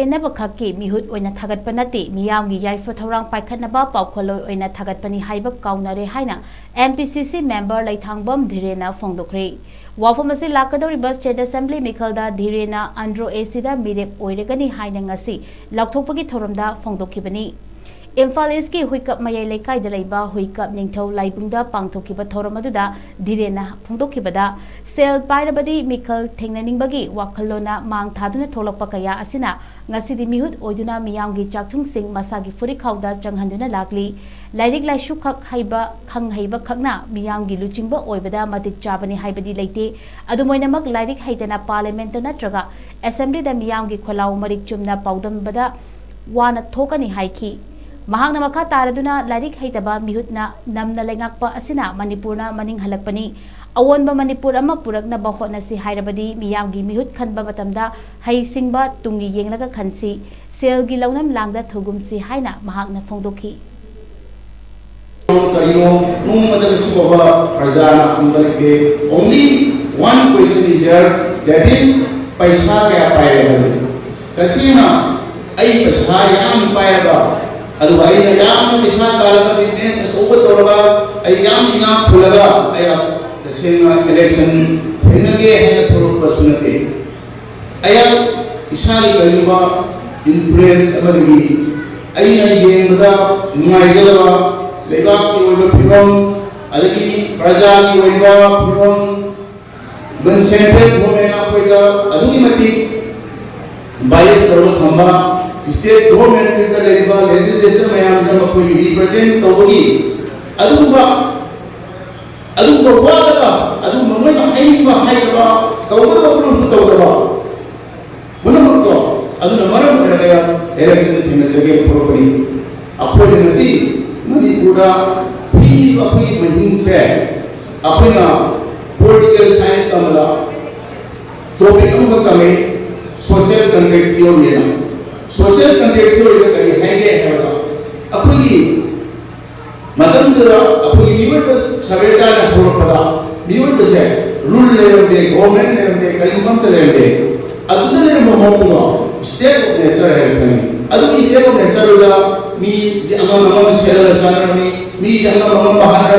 Yennaba Khakki Meehut Oina Thagatpa Natte Meeyam gi Yaipha Thourang Paikhatnaba PAKHOLLOI Oina Thagatpani HAIBA KAONARE HAINA MPCC member LAITHANGBAM DHIREN PHONGDOK Wafam asi lakadoriba State Assembly Mikhalda DHIREN Andro Acida Mirep Oiragani Haina ngasi Laukthokpagi thoramda phongdokhibani Imphal East ki Huikap Mayai Lekai Laiba Huikap Ningthau Laibungda Pangthokiba thoram aduda DHIREN phongdokhibada Sel Pairabadi Mikhal Thengnaningbagi Wakhalona Mang Thaduna Tholakpa kaya asina ngasidi Meehut Oiduna Meeyam gi Chakthung Sing Masagi Furi Khawda Changhanduna lakli Lairik Laishu Khak HAIBA Khang HAIBA Khakna Meeyam gi Luchingba Oibada Matik Chabani Haibadi Leite Adumoinamak Lairik Haitana Parliament natraga Assembly da Meeyam gi Kholau Marik Chumna Paudambada Wana Thokani Haiki Mahangna Makha Taraduna Lairik Haitaba Meehutna Namna Lengakpa asina Manipurna Maning Halakpani Awonba Manipur ama purakna bahotna si hairabadi Meeyam gi Meehut khanba matamda hai singba tungi yenglaga khansi sel gi lawnam langda thugum si haina mahakna phongdokhi only one question is here, that is paisa kya paega kasina ai paisa yam paega adu ai yam paisa kala business asoba toraga ai yam ina khulaga ai the same election Henage Haina Thourang Paikhatnaba Aya Isali Kaliba influence Amadi Aina Yennaba Nungaizalaba Lebaki Oiba Pibam Adagi Prajaki Oiba Pibam when central government Apoiga Aduni Mati bias Thamba state government with the Leba legislation Mayam Apoi represent Togi Aduba Adu berwala, adu mengenai HAIBA, tahu belum tahu mana betul, adu nama mereka election yang menjadi property. Apa yang nasi, manipur pilih apa yang menghingsa, apa yang political science kamala, topik apa kami social contract theory social contract theory kami HAIBA apa ini Madam Dura, a universe Saveta and Horopada, universe rule level day, government level day, Kalimam level day. Other than Mohomo, state of Nessa, other state of Nessa, me, the Amam Seller Sanami, me, the Amam Bahara,